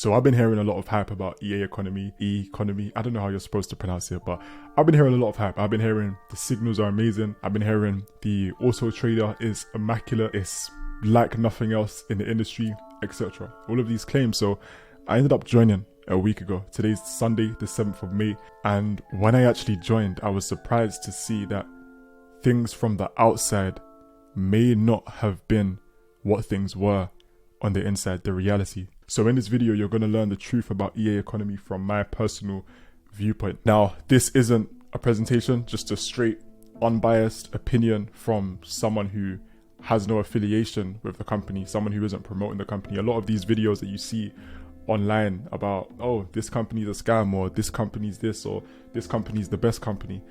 So I've been hearing a lot of hype about EAConomy. I don't know how you're supposed to pronounce it, but I've been hearing a lot of hype. I've been hearing the signals are amazing. I've been hearing the auto trader is immaculate. It's like nothing else in the industry, etc. All of these claims. So I ended up joining a week ago. Today's Sunday, the 7th of May. And when I actually joined, I was surprised to see that things from the outside may not have been what things were on the inside, the reality. So in this video, you're going to learn the truth about EAConomy from my personal viewpoint. Now, this isn't a presentation, just a straight, unbiased opinion from someone who has no affiliation with the company, someone who isn't promoting the company. A lot of these videos that you see online about, oh, this company's a scam, or this company's this, or this company's the best company,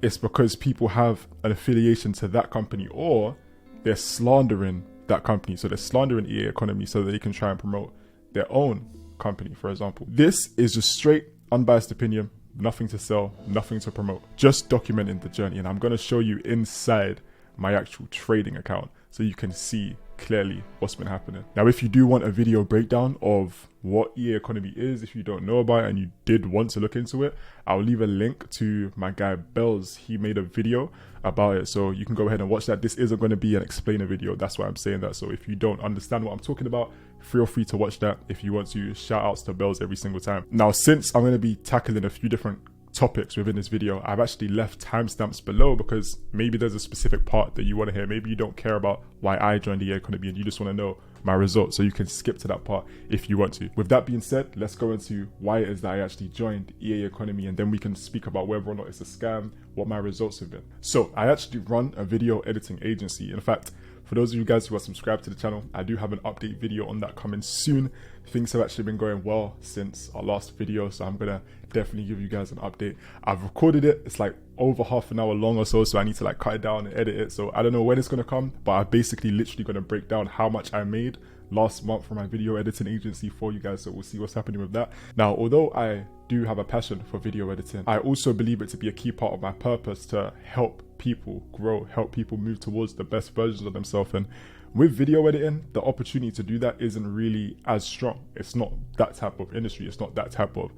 it's because people have an affiliation to that company, or they're slandering that company. So they're slandering EAConomy so that they can try and promote their own company, for example. This is just straight, unbiased opinion, nothing to sell, nothing to promote, just documenting the journey. And I'm going to show you inside my actual trading account so you can see clearly what's been happening. Now, if you do want a video breakdown of what EAConomy is, if you don't know about it and you did want to look into it, I'll leave a link to my guy Bells. He made a video about it, so you can go ahead and watch that. This isn't going to be an explainer video, that's why I'm saying that. So if you don't understand what I'm talking about, feel free to watch that. If you want to, shout outs to Bells every single time. Now, since I'm going to be tackling a few different topics within this video, I've actually left timestamps below because maybe there's a specific part that you want to hear. Maybe you don't care about why I joined EAConomy and you just want to know my results, so you can skip to that part if you want to. With that being said, let's go into why it is that I actually joined EAConomy, and then we can speak about whether or not it's a scam, what my results have been. So I actually run a video editing agency. In fact, for those of you guys who are subscribed to the channel, I do have an update video on that coming soon. Things have actually been going well since our last video, so I'm gonna definitely give you guys an update. I've recorded it, it's like over half an hour long or so, so I need to like cut it down and edit it. So I don't know when it's gonna come, but I'm basically literally gonna break down how much I made last month from my video editing agency for you guys, so we'll see what's happening with that. Now, although I do have a passion for video editing, I also believe it to be a key part of my purpose to help people grow, help people move towards the best versions of themselves. And with video editing, the opportunity to do that isn't really as strong. It's not that type of industry, it's not that type of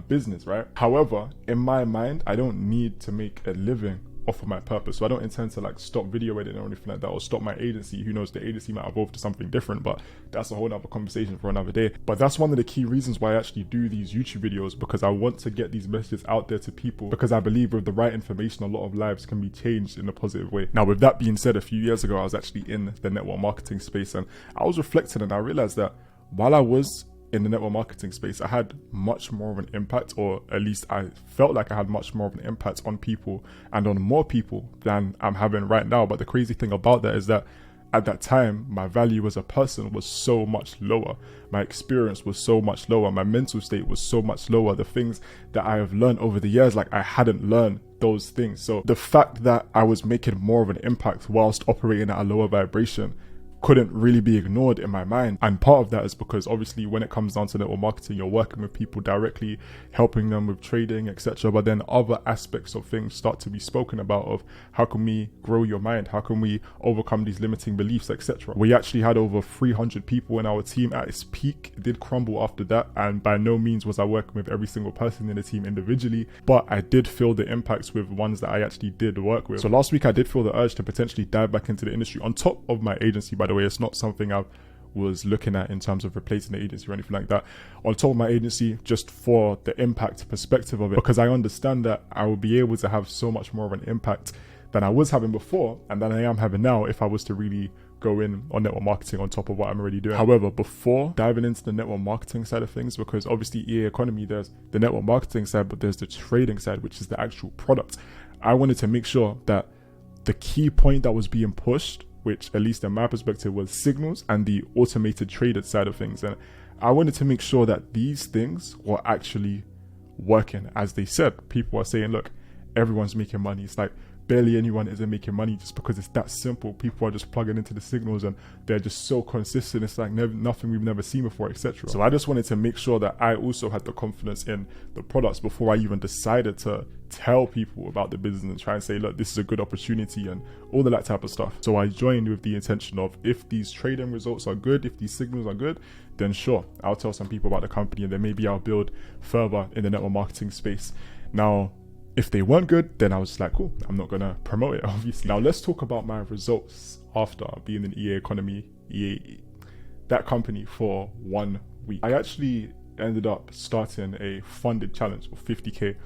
business, right? However, in my mind, I don't need to make a living off of my purpose, so I don't intend to like stop video editing or anything like that, or stop my agency. Who knows, the agency might evolve to something different, but that's a whole other conversation for another day. But that's one of the key reasons why I actually do these YouTube videos, because I want to get these messages out there to people, because I believe with the right information, a lot of lives can be changed in a positive way. Now, with that being said, a few years ago, I was actually in the network marketing space, and I was reflecting, and I realized that while I was in the network marketing space, I had much more of an impact, or at least I felt like I had much more of an impact on people and on more people than I'm having right now. But the crazy thing about that is that at that time, my value as a person was so much lower. My experience was so much lower. My mental state was so much lower. The things that I have learned over the years, like I hadn't learned those things. So the fact that I was making more of an impact whilst operating at a lower vibration couldn't really be ignored in my mind. And part of that is because obviously when it comes down to network marketing, you're working with people directly, helping them with trading, etc. But then other aspects of things start to be spoken about, of how can we grow your mind, how can we overcome these limiting beliefs, etc. We actually had over 300 people in our team at its peak. It did crumble after that, and by no means was I working with every single person in the team individually, but I did feel the impacts with ones that I actually did work with. So last week I did feel the urge to potentially dive back into the industry on top of my agency. By the way, it's not something I was looking at in terms of replacing the agency or anything like that. On top of my agency, just for the impact perspective of it, because I understand that I will be able to have so much more of an impact than I was having before and than I am having now if I was to really go in on network marketing on top of what I'm already doing. However, before diving into the network marketing side of things, because obviously EAConomy, there's the network marketing side, but there's the trading side, which is the actual product. I wanted to make sure that the key point that was being pushed, which at least in my perspective was signals and the automated traded side of things. And I wanted to make sure that these things were actually working as they said. People are saying, look, everyone's making money. It's like barely anyone isn't making money just because it's that simple. People are just plugging into the signals and they're just so consistent. It's like nothing we've never seen before, etc. So I just wanted to make sure that I also had the confidence in the products before I even decided to tell people about the business and try and say, look, this is a good opportunity and all of that type of stuff. So I joined with the intention of, if these trading results are good, if these signals are good, then sure, I'll tell some people about the company and then maybe I'll build further in the network marketing space. Now, if they weren't good, then I was just like, cool, I'm not gonna promote it, obviously. Now let's talk about my results after being in EAConomy, that company, for 1 week. I actually ended up starting a funded challenge of 50k,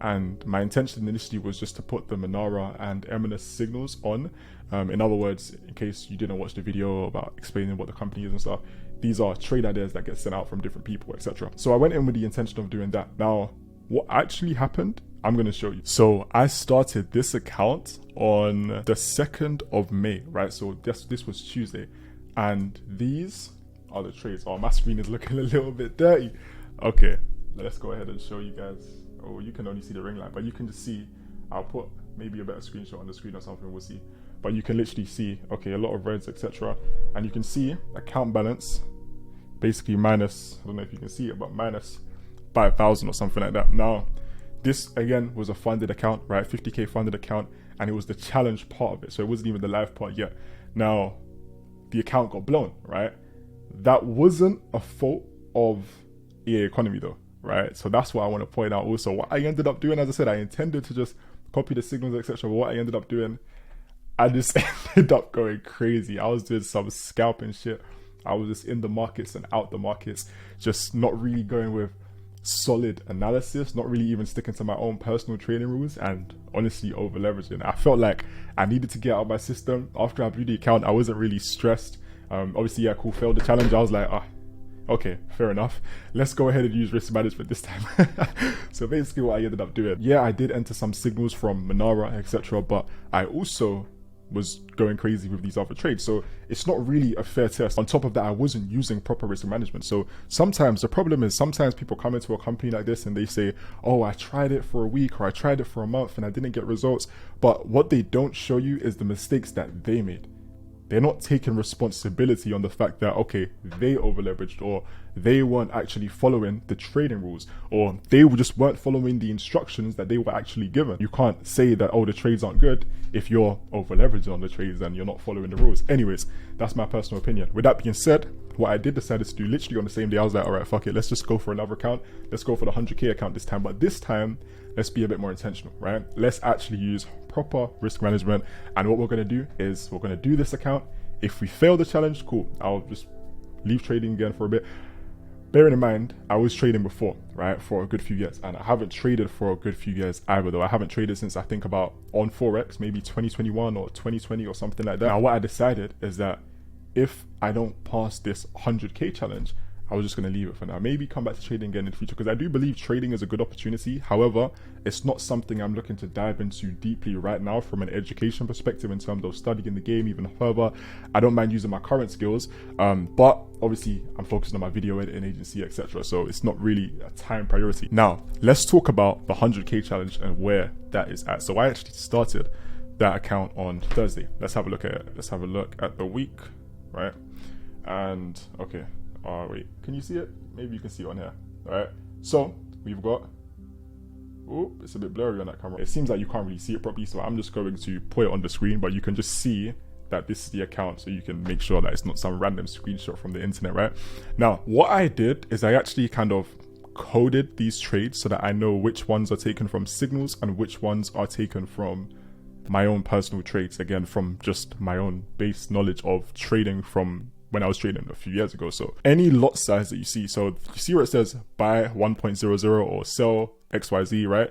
and my intention initially was just to put the Manara and Eminus signals on. In other words, in case you didn't watch the video about explaining what the company is and stuff, these are trade ideas that get sent out from different people, etc. So I went in with the intention of doing that. Now, what actually happened, I'm going to show you. So I started this account on the 2nd of May, right? So this was Tuesday. And these are the trades. Oh, my screen is looking a little bit dirty. Okay, let's go ahead and show you guys. Oh, you can only see the ring light, but you can just see, I'll put maybe a better screenshot on the screen or something, we'll see. But you can literally see, okay, a lot of reds, etc. And you can see account balance, basically minus, I don't know if you can see it, but minus 5,000 or something like that. Now, this again was a funded account, right? 50k funded account, and it was the challenge part of it. So it wasn't even the live part yet. Now, the account got blown, right? That wasn't a fault of EAConomy though, right? So that's what I want to point out also. What I ended up doing, as I said, I intended to just copy the signals, etc. But what I ended up doing, I just ended up going crazy. I was doing some scalping shit. I was just in the markets and out the markets, just not really going with solid analysis, not really even sticking to my own personal trading rules, and honestly over leveraging. I felt like I needed to get out of my system. After I blew the account, I wasn't really stressed. Obviously, yeah, cool, failed the challenge. I was like, okay, fair enough. Let's go ahead and use risk management this time. So basically what I ended up doing, yeah, I did enter some signals from Manara, etc. But I also was going crazy with these other trades. So it's not really a fair test. On top of that, I wasn't using proper risk management. So sometimes the problem is, sometimes people come into a company like this and they say, oh, I tried it for a week or I tried it for a month and I didn't get results. But what they don't show you is the mistakes that they made. They're not taking responsibility on the fact that, okay, they over leveraged, or they weren't actually following the trading rules, or they just weren't following the instructions that they were actually given. You can't say that, oh, the trades aren't good if you're over leveraging on the trades and you're not following the rules. Anyways, that's my personal opinion. With that being said, what I did decide to do literally on the same day, I was like, all right, fuck it, let's just go for another account. Let's go for the 100k account this time. But this time, let's be a bit more intentional, right? Let's actually use proper risk management. And what we're going to do is we're going to do this account. If we fail the challenge, cool, I'll just leave trading again for a bit. Bearing in mind, I was trading before, right, for a good few years, and I haven't traded for a good few years either, though. I haven't traded since I think about on Forex, maybe 2021 or 2020 or something like that. Now, what I decided is that if I don't pass this 100k challenge, I was just going to leave it for now. Maybe come back to trading again in the future, because I do believe trading is a good opportunity. However, it's not something I'm looking to dive into deeply right now from an education perspective in terms of studying the game even further. I don't mind using my current skills, but obviously I'm focused on my video editing agency, etc. So it's not really a time priority. Now, let's talk about the 100k challenge and where that is at. So I actually started that account on Thursday. Let's have a look at it. Let's have a look at the week, right? And okay. Wait, can you see it? Maybe you can see it on here. All right, so we've got, oh, it's a bit blurry on that camera. It seems like you can't really see it properly, so I'm just going to put it on the screen, but you can just see that this is the account, so you can make sure that it's not some random screenshot from the internet, right? Now, what I did is I actually kind of coded these trades so that I know which ones are taken from signals and which ones are taken from my own personal trades, again, from just my own base knowledge of trading from when I was trading a few years ago. So any lot size that you see, so you see where it says buy 1.00 or sell XYZ, right?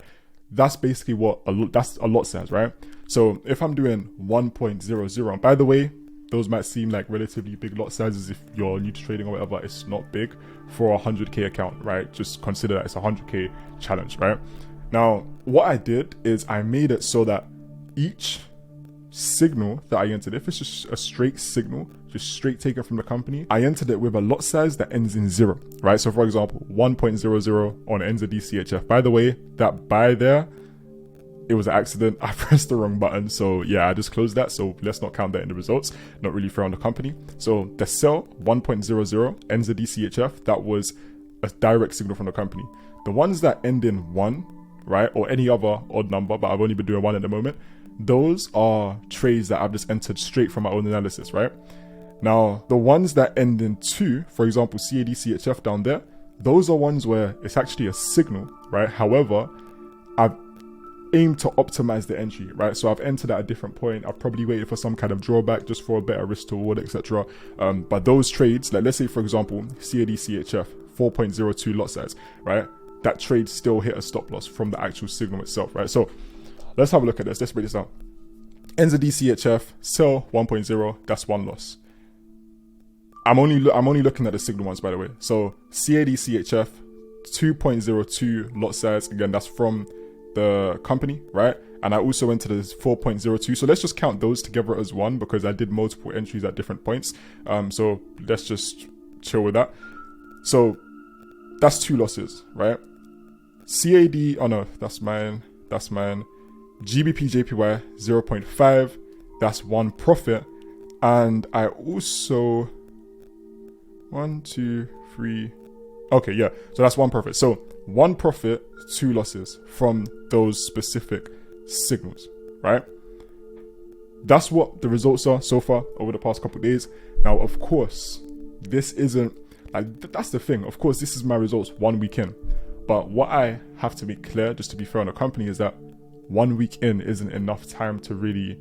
That's basically what that's a lot size, right? So if I'm doing 1.00, and by the way, those might seem like relatively big lot sizes if you're new to trading or whatever. It's not big for a 100k account, right? Just consider that it's a 100k challenge, right? Now, what I did is I made it so that each signal that I entered, if it's just a straight signal, just straight taken from the company, I entered it with a lot size that ends in 0, right? So for example, 1.00 on ends of DCHF. By the way, that buy there, it was an accident. I pressed the wrong button. So yeah, I just closed that. So let's not count that in the results. Not really fair on the company. So the sell 1.00 ends the DCHF. That was a direct signal from the company. The ones that end in 1, right, or any other odd number, but I've only been doing 1 at the moment, those are trades that I've just entered straight from my own analysis, right? Now, the ones that end in 2, for example, CAD, CHF down there, those are ones where it's actually a signal, right? However, I've aimed to optimize the entry, right? So I've entered at a different point. I've probably waited for some kind of drawback just for a better risk to reward, etc. But those trades, like let's say for example, CAD, CHF, 4.02 lot size, right? That trade still hit a stop loss from the actual signal itself, right? So let's have a look at this. Let's break this down. Ends a DCHF, sell 1.0, that's 1 loss. I'm only looking at the signal ones, by the way. So CAD, CHF, 2.02 lot size. Again, that's from the company, right? And I also went to this 4.02. So let's just count those together as 1 because I did multiple entries at different points. So let's just chill with that. So that's 2 losses, right? CAD, oh no, that's mine. GBP JPY 0.5, that's 1 profit. And I also 1, 2, 3. Okay, yeah. So that's 1 profit. So 1 profit, 2 losses from those specific signals, right? That's what the results are so far over the past couple of days. Now, of course, this isn't like that's the thing. Of course, this is my results 1 week in. But what I have to make clear, just to be fair on the company, is that 1 week in isn't enough time to really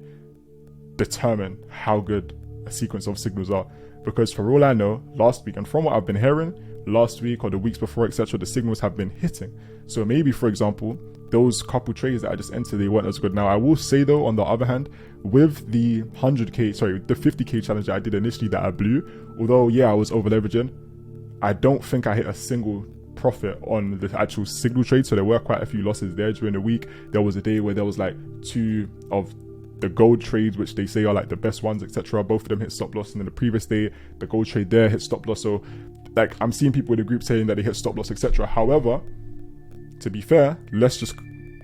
determine how good a sequence of signals are. Because for all I know, last week, and from what I've been hearing, last week or the weeks before, etc., the signals have been hitting. So maybe, for example, those couple trades that I just entered, they weren't as good. Now, I will say though, on the other hand, with the the 50k challenge that I did initially that I blew, although yeah, I was over leveraging, I don't think I hit a single profit on the actual signal trade. So there were quite a few losses there during the week. There was a day where there was like 2 of the gold trades, which they say are like the best ones, etc. Both of them hit stop loss, and then the previous day, the gold trade there hit stop loss. So like I'm seeing people in the group saying that they hit stop loss, etc. However, to be fair, let's just,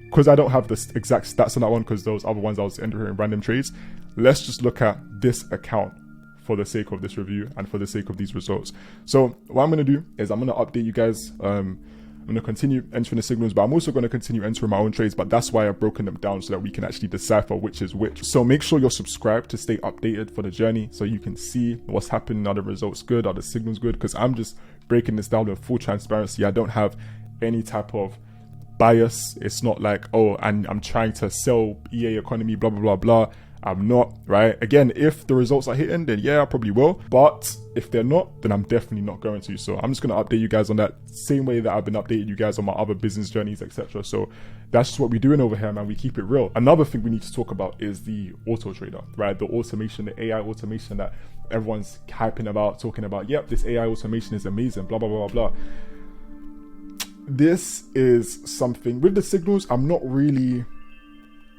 because I don't have the exact stats on that one, because those other ones I was entering random trades, let's just look at this account for the sake of this review and for the sake of these results. So what I'm going to do is I'm going to update you guys. I'm going to continue entering the signals, but I'm also going to continue entering my own trades. But that's why I've broken them down so that we can actually decipher which is which. So make sure you're subscribed to stay updated for the journey so you can see what's happening. Are the results good? Are the signals good? Because I'm just breaking this down with full transparency. I don't have any type of bias. It's not like, oh, and I'm trying to sell EAConomy, blah, blah, blah, blah. I'm not, right? Again, if the results are hitting, then yeah, I probably will. But if they're not, then I'm definitely not going to. So I'm just going to update you guys on that same way that I've been updating you guys on my other business journeys, etc. So that's just what we're doing over here, man. We keep it real. Another thing we need to talk about is the auto trader, right? The automation, the AI automation that everyone's hyping about, talking about. Yep, this AI automation is amazing, blah, blah, blah, blah, blah. This is something with the signals. I'm not really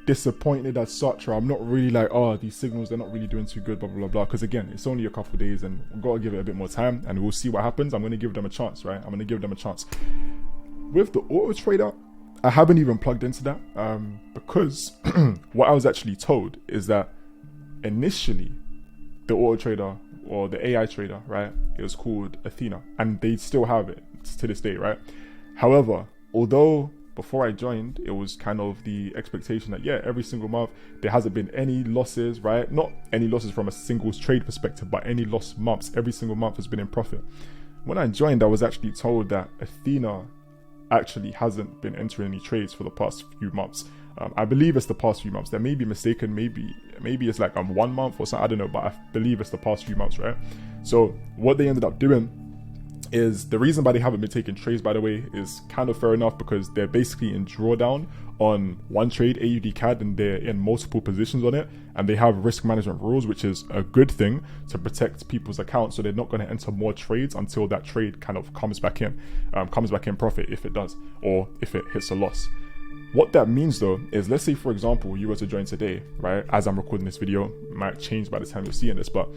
disappointed as such, or I'm not really like, oh, these signals, they're not really doing too good, blah, blah, blah, blah. Because again, it's only a couple of days and we've got to give it a bit more time and we'll see what happens. I'm going to give them a chance, right? I'm going to give them a chance. With the auto trader, I haven't even plugged into that because what I was actually told is that initially the auto trader or the AI trader, right, it was called Athena and they still have it to this day, right? However, although before I joined, it was kind of the expectation that, yeah, every single month, there hasn't been any losses, right? Not any losses from a single trade perspective, but any lost months. Every single month has been in profit. When I joined, I was actually told that Athena actually hasn't been entering any trades for the past few months. I believe it's the past few months. That may be mistaken. Maybe it's like 1 month or something. I don't know, but I believe it's the past few months, right? So what they ended up doing is, the reason why they haven't been taking trades, by the way, is kind of fair enough because they're basically in drawdown on one trade, AUD CAD, and they're in multiple positions on it, and they have risk management rules, which is a good thing to protect people's accounts, so they're not going to enter more trades until that trade kind of comes back in profit, if it does, or if it hits a loss. What that means though is, let's say for example you were to join today, right? As I'm recording this video, it might change by the time you're seeing this, but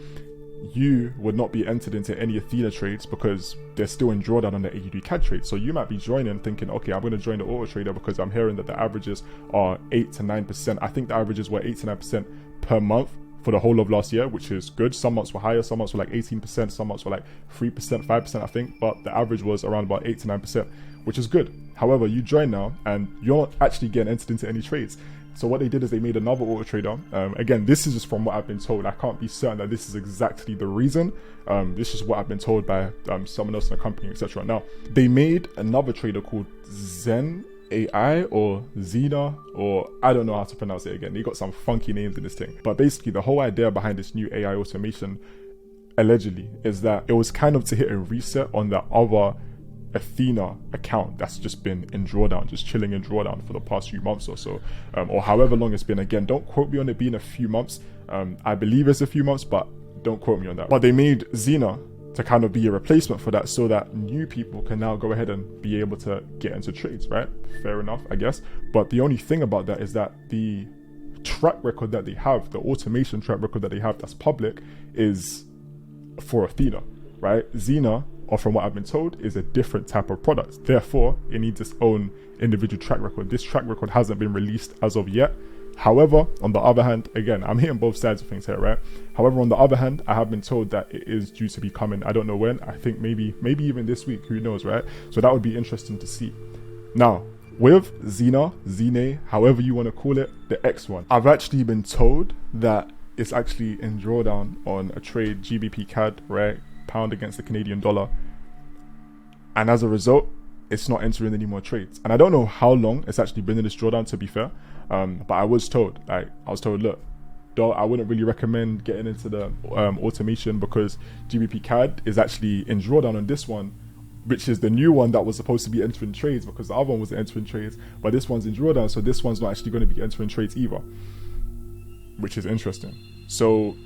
you would not be entered into any Athena trades because they're still in drawdown on the AUD CAD trade. So you might be joining thinking, okay, I'm going to join the auto trader because I'm hearing that the averages are 8 to 9%. I think the averages were 8 to 9% per month for the whole of last year, which is good. Some months were higher, some months were like 18%, some months were like 3%, 5%, I think, but the average was around about 8 to 9%, which is good. However, you join now and you're not actually getting entered into any trades. So what they did is they made another auto trader. Again, this is just from what I've been told. I can't be certain that this is exactly the reason. This is what I've been told by someone else in the company, etc. Now, they made another trader called Xenai or Xena, or I don't know how to pronounce it again. They got some funky names in this thing. But basically, the whole idea behind this new AI automation, allegedly, is that it was kind of to hit a reset on the other Athena account that's just been in drawdown, just chilling in drawdown for the past few months or so, or however long it's been. Again, don't quote me on it being a few months. I believe it's a few months, but don't quote me on that. But they made Xena to kind of be a replacement for that so that new people can now go ahead and be able to get into trades, right? Fair enough, I guess. But the only thing about that is that the track record that they have, the automation track record that they have that's public, is for Athena, right? Xena, or from what I've been told, is a different type of product. Therefore, it needs its own individual track record. This track record hasn't been released as of yet. However, on the other hand, again, I'm hitting both sides of things here, right? However, on the other hand, I have been told that it is due to be coming. I don't know when. I think maybe even this week. Who knows, right? So that would be interesting to see. Now, with Xenai, however you want to call it, the X one, I've actually been told that it's actually in drawdown on a trade GBP CAD, right? Pound against the Canadian dollar, and as a result it's not entering any more trades. And I don't know how long it's actually been in this drawdown, to be fair, but I was told, look, I wouldn't really recommend getting into the automation because GBP CAD is actually in drawdown on this one, which is the new one that was supposed to be entering trades, because the other one was entering trades, but this one's in drawdown, so this one's not actually going to be entering trades either, which is interesting. So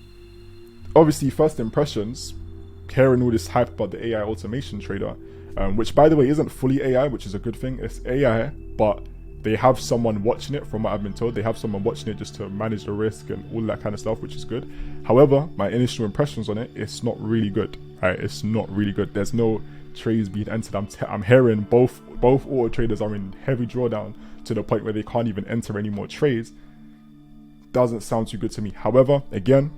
obviously, first impressions, hearing all this hype about the AI automation trader, which by the way isn't fully AI, which is a good thing. It's AI, but they have someone watching it. From what I've been told, they have someone watching it just to manage the risk and all that kind of stuff, which is good. However, my initial impressions on it, it's not really good, right? It's not really good. There's no trades being entered. I'm hearing both auto traders are in heavy drawdown to the point where they can't even enter any more trades. Doesn't sound too good to me. However, again,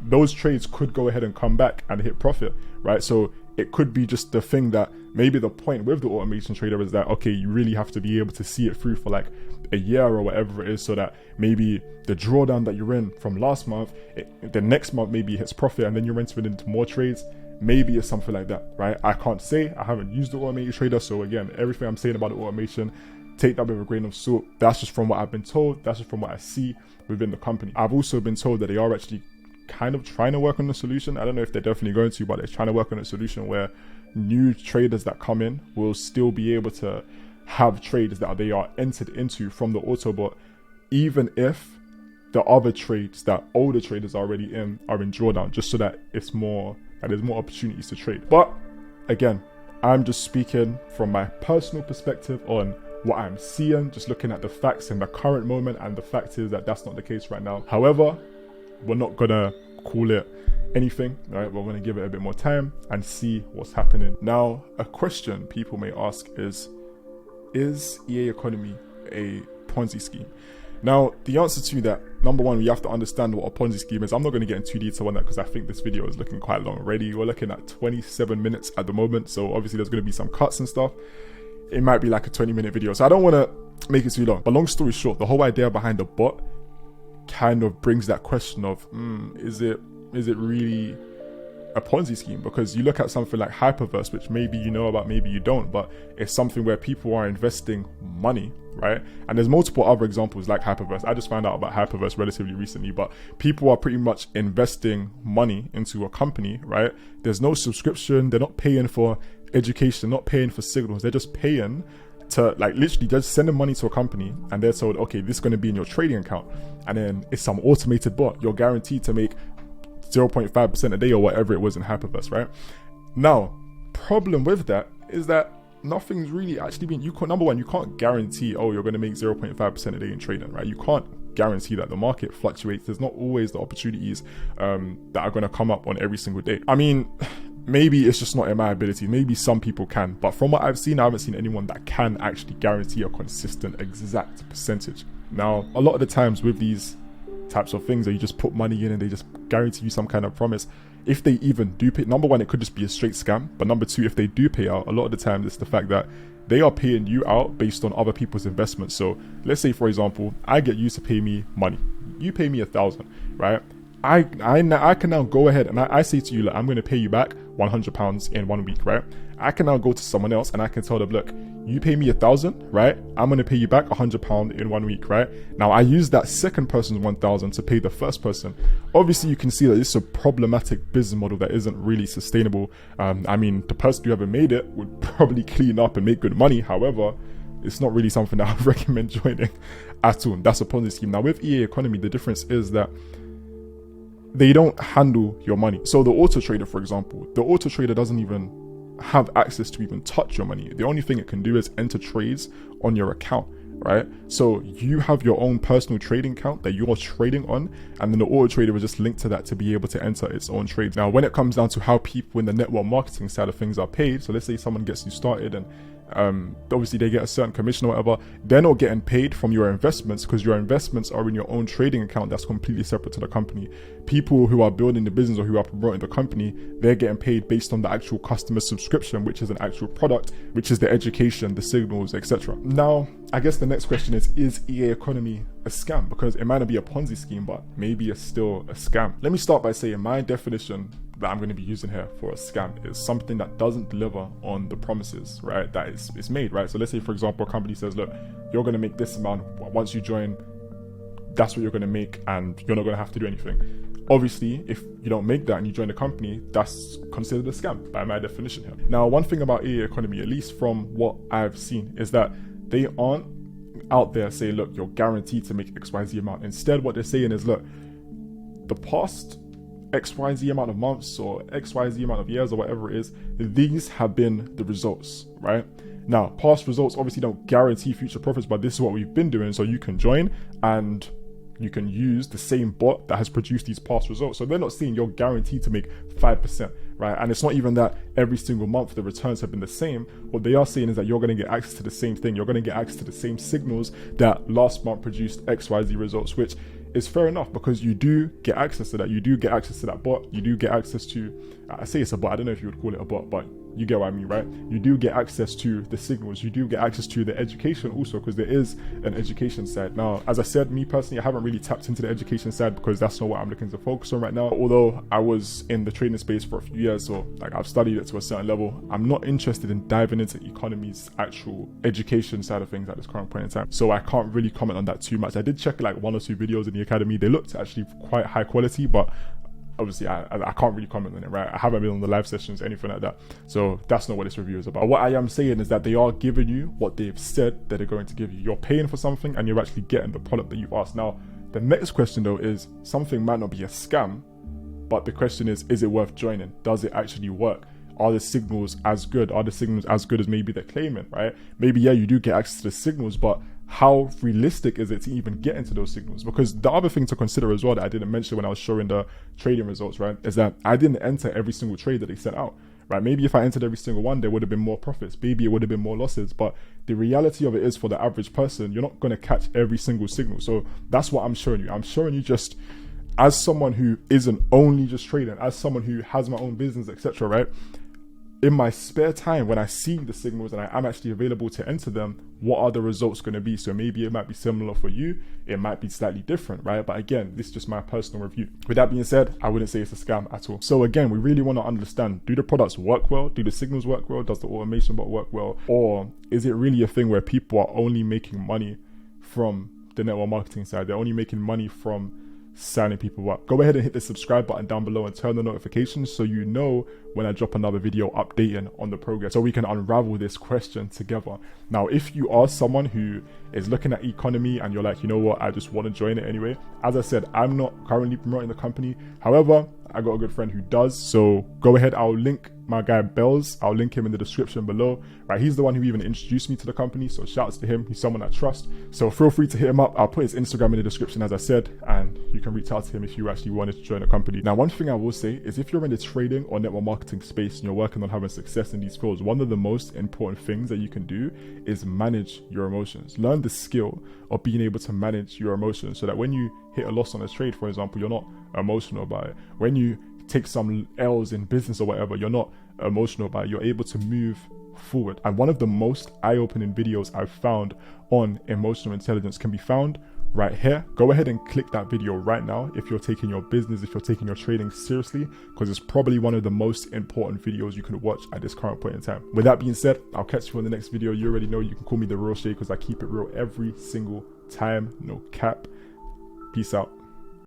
those trades could go ahead and come back and hit profit, right? So it could be just the thing that maybe the point with the automation trader is that, okay, you really have to be able to see it through for like a year or whatever it is, so that maybe the drawdown that you're in from last month, the next month maybe it hits profit and then you're entering into more trades. Maybe it's something like that, right? I can't say. I haven't used the automated trader, so again, everything I'm saying about the automation, take that with a grain of salt. That's just from what I've been told. That's just from what I see within the company. I've also been told that they are actually kind of trying to work on a solution. I don't know if they're definitely going to, but they're trying to work on a solution where new traders that come in will still be able to have trades that they are entered into from the Autobot, even if the other trades that older traders are already in are in drawdown, just so that there's more opportunities to trade. But again, I'm just speaking from my personal perspective on what I'm seeing, just looking at the facts in the current moment, and the fact is that that's not the case right now. However, we're not gonna call it anything, right? We're gonna give it a bit more time and see what's happening. Now, a question people may ask is EAConomy a Ponzi scheme? Now, the answer to that, number one, we have to understand what a Ponzi scheme is. I'm not going to get into detail on that because I think this video is looking quite long already. We're looking at 27 minutes at the moment, so obviously there's going to be some cuts and stuff. It might be like a 20-minute video, so I don't want to make it too long. But long story short, the whole idea behind the bot kind of brings that question of, is it really a Ponzi scheme? Because you look at something like Hyperverse, which maybe you know about, maybe you don't, but it's something where people are investing money, right? And there's multiple other examples like Hyperverse. I just found out about Hyperverse relatively recently, but people are pretty much investing money into a company, right? There's no subscription. They're not paying for education, not paying for signals. They're just paying to, like, literally just sending money to a company, and they're told, okay, this is going to be in your trading account, and then it's some automated bot. You're guaranteed to make 0.5% a day or whatever it was in Hyperverse, right? Now, problem with that is that nothing's really actually been, number one, you can't guarantee, oh, you're going to make 0.5% a day in trading, right? You can't guarantee that. The market fluctuates. There's not always the opportunities that are going to come up on every single day. I mean, maybe it's just not in my ability. Maybe some people can, but from what I've seen, I haven't seen anyone that can actually guarantee a consistent, exact percentage. Now, a lot of the times with these types of things that you just put money in and they just guarantee you some kind of promise, if they even do pay, number one, it could just be a straight scam, but number two, if they do pay out, a lot of the time it's the fact that they are paying you out based on other people's investments. So let's say, for example, I get you to pay me money, you pay me 1,000, right? I can now go ahead and I say to you, look, I'm going to pay you back £100 in 1 week, right? I can now go to someone else and I can tell them, look, you pay me 1,000, right? I'm going to pay you back £100 in 1 week, right? Now I use that second person's 1,000 to pay the first person. Obviously, you can see that this is a problematic business model that isn't really sustainable. I mean, the person who ever made it would probably clean up and make good money. However, it's not really something that I would recommend joining at all. That's a Ponzi scheme. Now with EAConomy, the difference is that they don't handle your money. So the auto trader, for example, the auto trader doesn't even have access to even touch your money. The only thing it can do is enter trades on your account, right? So you have your own personal trading account that you're trading on, and then the auto trader will just link to that to be able to enter its own trades. Now, when it comes down to how people in the network marketing side of things are paid, so let's say someone gets you started and obviously they get a certain commission or whatever, they're not getting paid from your investments because your investments are in your own trading account that's completely separate to the company. People who are building the business or who are promoting the company, they're getting paid based on the actual customer subscription, which is an actual product, which is the education, the signals, etc. Now, I guess the next question is EAConomy a scam? Because it might not be a Ponzi scheme, but maybe it's still a scam. Let me start by saying my definition that I'm going to be using here for a scam is something that doesn't deliver on the promises, right, that is made, right? So let's say, for example, a company says, look, you're going to make this amount once you join, that's what you're going to make, and you're not going to have to do anything. Obviously, if you don't make that and you join the company, that's considered a scam by my definition here. Now, one thing about EAConomy, at least from what I've seen, is that they aren't out there saying, look, you're guaranteed to make XYZ amount. Instead, what they're saying is, look, the past XYZ amount of months or XYZ amount of years or whatever it is, these have been the results, right? Now, past results obviously don't guarantee future profits, but this is what we've been doing. So you can join and you can use the same bot that has produced these past results. So they're not saying you're guaranteed to make 5%, right? And it's not even that every single month the returns have been the same. What they are saying is that you're going to get access to the same thing. You're going to get access to the same signals that last month produced XYZ results, which is fair enough because you do get access to that. You do get access to that bot. You do get access to, I say it's a bot, I don't know if you would call it a bot, but you get what I mean, right? You do get access to the signals. You do get access to the education also, because there is an education side. Now, as I said, me personally, I haven't really tapped into the education side because that's not what I'm looking to focus on right now. Although I was in the trading space for a few years, so like I've studied it to a certain level, I'm not interested in diving into economy's actual education side of things at this current point in time. So I can't really comment on that too much. I did check like 1 or 2 videos in the academy. They looked actually quite high quality, but obviously I can't really comment on it, right? I haven't been on the live sessions, anything like that. So that's not what this review is about. What I am saying is that they are giving you what they've said that they're going to give you. You're paying for something and you're actually getting the product that you've asked. Now, the next question though is, something might not be a scam, but the question is it worth joining? Does it actually work? Are the signals as good? Are the signals as good as maybe they're claiming, right? Maybe, yeah, you do get access to the signals, but how realistic is it to even get into those signals? Because the other thing to consider as well that I didn't mention when I was showing the trading results, right, is that I didn't enter every single trade that they sent out, right? Maybe if I entered every single one, there would have been more profits. Maybe it would have been more losses. But the reality of it is, for the average person, you're not going to catch every single signal. So that's what I'm showing you. I'm showing you just as someone who isn't only just trading, as someone who has my own business, etc., right? In my spare time, when I see the signals and I am actually available to enter them, what are the results going to be? So maybe it might be similar for you, it might be slightly different, right? But again, this is just my personal review. With that being said, I wouldn't say it's a scam at all. So again, we really want to understand, do the products work well? Do the signals work well? Does the automation bot work well? Or is it really a thing where people are only making money from the network marketing side? They're only making money from signing people up. Go ahead and hit the subscribe button down below and turn the notifications so you know when I drop another video updating on the progress, so we can unravel this question together. Now, if you are someone who is looking at EAConomy and you're like, you know what, I just want to join it anyway, as I said, I'm not currently promoting the company. However, I got a good friend who does, so go ahead, I'll link my guy Bells. I'll link him in the description below. Right, he's the one who even introduced me to the company, so shouts to him. He's someone I trust, so feel free to hit him up. I'll put his Instagram in the description, as I said, and you can reach out to him if you actually wanted to join the company. Now, one thing I will say is, if you're in the trading or network marketing space and you're working on having success in these fields, one of the most important things that you can do is manage your emotions. Learn the skill of being able to manage your emotions, so that when you hit a loss on a trade, for example, you're not emotional about it. When you take some L's in business or whatever, you're not emotional about it. You're able to move forward. And one of the most eye-opening videos I've found on emotional intelligence can be found right here. Go ahead and click that video right now if you're taking your business, if you're taking your trading seriously, because it's probably one of the most important videos you can watch at this current point in time. With that being said, I'll catch you on the next video. You already know you can call me the Real Shay, because I keep it real every single time, no cap. Peace out.